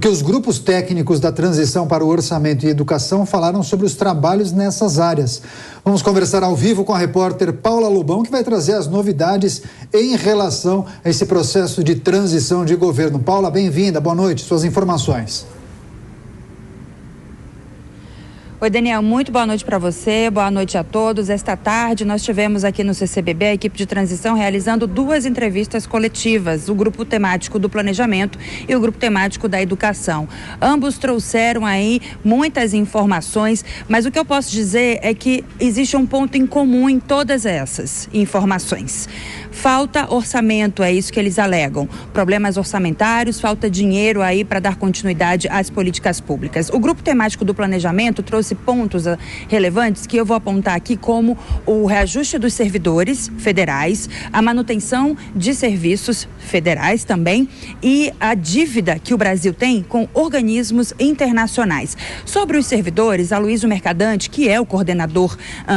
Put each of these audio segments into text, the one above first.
Que os grupos técnicos da transição para o orçamento e educação falaram sobre os trabalhos nessas áreas. Vamos conversar ao vivo com a repórter Paula Lobão, que vai trazer as novidades em relação a esse processo de transição de governo. Paula, bem-vinda, boa noite, suas informações. Oi, Daniel, muito boa noite para você, boa noite a todos. Esta tarde nós tivemos aqui no CCBB a equipe de transição realizando 2 entrevistas coletivas, o grupo temático do planejamento e o grupo temático da educação. Ambos trouxeram aí muitas informações, mas o que eu posso dizer é que existe um ponto em comum em todas essas informações. Falta orçamento, é isso que eles alegam. Problemas orçamentários, falta dinheiro aí para dar continuidade às políticas públicas. O grupo temático do planejamento trouxe pontos relevantes que eu vou apontar aqui, como o reajuste dos servidores federais, a manutenção de serviços federais também e a dívida que o Brasil tem com organismos internacionais. Sobre os servidores, Aloysio Mercadante, que é o coordenador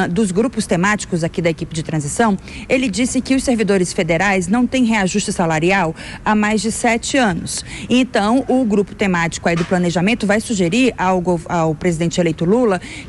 dos grupos temáticos aqui da equipe de transição, ele disse que os servidores federais não têm reajuste salarial há mais de 7 anos. Então, o grupo temático aí do planejamento vai sugerir ao presidente eleito Lula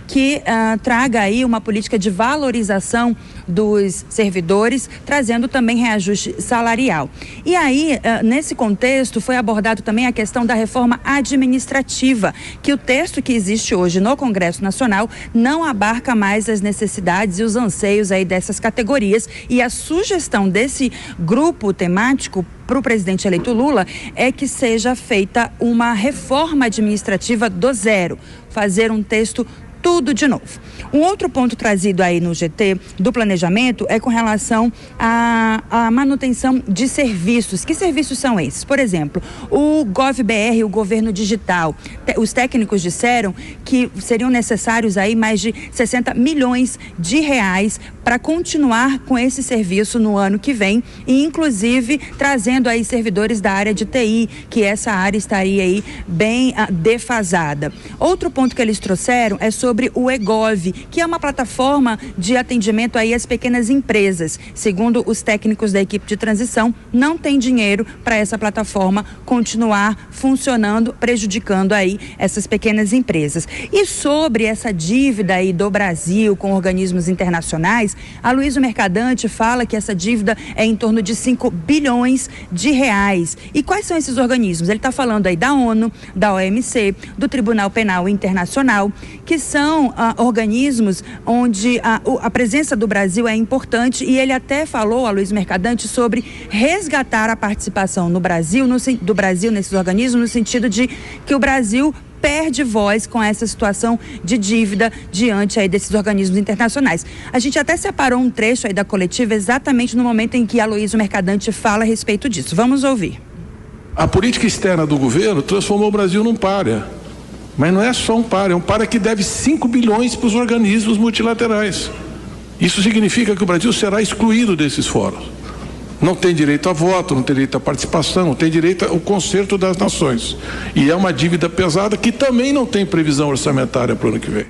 que traga aí uma política de valorização dos servidores, trazendo também reajuste salarial. E aí, nesse contexto, foi abordado também a questão da reforma administrativa, que o texto que existe hoje no Congresso Nacional não abarca mais as necessidades e os anseios aí dessas categorias, e a sugestão desse grupo temático para o presidente eleito Lula é que seja feita uma reforma administrativa do zero, fazer um texto tudo de novo. Um outro ponto trazido aí no GT do planejamento é com relação à manutenção de serviços. Que serviços são esses? Por exemplo, o GovBR, o governo digital. Os técnicos disseram que seriam necessários aí mais de 60 milhões de reais para continuar com esse serviço no ano que vem e, inclusive, trazendo aí servidores da área de TI, que essa área estaria aí bem defasada. Outro ponto que eles trouxeram é sobre o eGov, que é uma plataforma de atendimento aí às pequenas empresas. Segundo os técnicos da equipe de transição, não tem dinheiro para essa plataforma continuar funcionando, prejudicando aí essas pequenas empresas. E sobre essa dívida aí do Brasil com organismos internacionais, Aloysio Mercadante fala que essa dívida é em torno de 5 bilhões de reais. E quais são esses organismos? Ele está falando aí da ONU, da OMC, do Tribunal Penal Internacional, que são organismos onde a presença do Brasil é importante, e ele até falou, Aloysio Mercadante, sobre resgatar a participação do Brasil nesses organismos, no sentido de que o Brasil perde voz com essa situação de dívida diante aí desses organismos internacionais. A gente até separou um trecho aí da coletiva exatamente no momento em que Aloysio Mercadante fala a respeito disso. Vamos ouvir. A política externa do governo transformou o Brasil num pária. Mas não é só um pária, é um pária que deve 5 bilhões para os organismos multilaterais. Isso significa que o Brasil será excluído desses fóruns. Não tem direito a voto, não tem direito à participação, não tem direito ao concerto das nações. E é uma dívida pesada que também não tem previsão orçamentária para o ano que vem.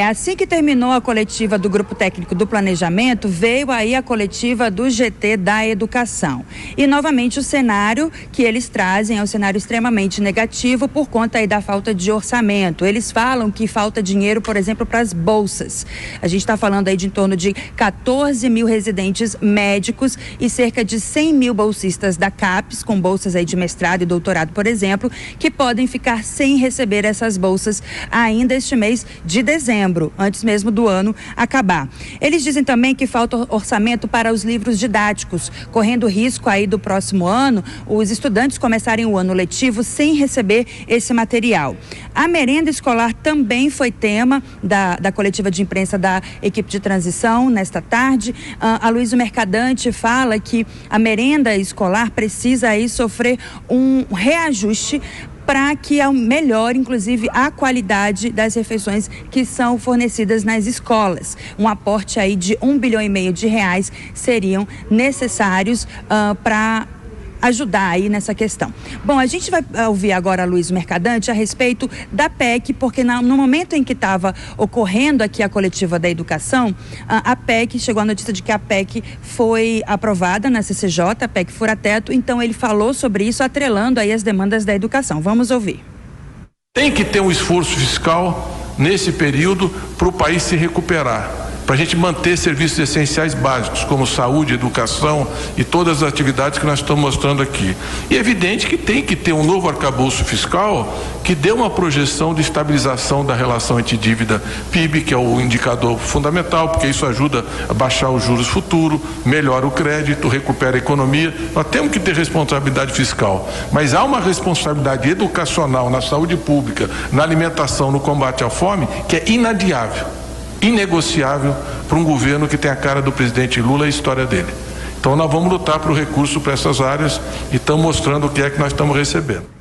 Assim que terminou a coletiva do Grupo Técnico do Planejamento, veio aí a coletiva do GT da Educação. E, novamente, o cenário que eles trazem é um cenário extremamente negativo por conta aí da falta de orçamento. Eles falam que falta dinheiro, por exemplo, para as bolsas. A gente está falando aí de em torno de 14 mil residentes médicos e cerca de 100 mil bolsistas da CAPES, com bolsas aí de mestrado e doutorado, por exemplo, que podem ficar sem receber essas bolsas ainda este mês de dezembro, antes mesmo do ano acabar. Eles dizem também que falta orçamento para os livros didáticos, correndo risco aí do próximo ano os estudantes começarem o ano letivo sem receber esse material. A merenda escolar também foi tema da coletiva de imprensa da equipe de transição nesta tarde. Aloysio Mercadante fala que a merenda escolar precisa aí sofrer um reajuste para que melhore, inclusive, a qualidade das refeições que são fornecidas nas escolas. Um aporte aí de 1,5 bilhão de reais seriam necessários para ajudar aí nessa questão. Bom, a gente vai ouvir agora a Luiz Mercadante a respeito da PEC, porque no momento em que estava ocorrendo aqui a coletiva da educação, a PEC, chegou a notícia de que a PEC foi aprovada na CCJ, a PEC fura-teto, então ele falou sobre isso, atrelando aí as demandas da educação. Vamos ouvir. Tem que ter um esforço fiscal nesse período para o país se recuperar, para a gente manter serviços essenciais básicos, como saúde, educação e todas as atividades que nós estamos mostrando aqui. E é evidente que tem que ter um novo arcabouço fiscal que dê uma projeção de estabilização da relação entre dívida PIB, que é o indicador fundamental, porque isso ajuda a baixar os juros futuros, melhora o crédito, recupera a economia. Nós temos que ter responsabilidade fiscal, mas há uma responsabilidade educacional na saúde pública, na alimentação, no combate à fome, que é inadiável, inegociável para um governo que tem a cara do presidente Lula e a história dele. Então nós vamos lutar para o recurso para essas áreas e estamos mostrando o que é que nós estamos recebendo.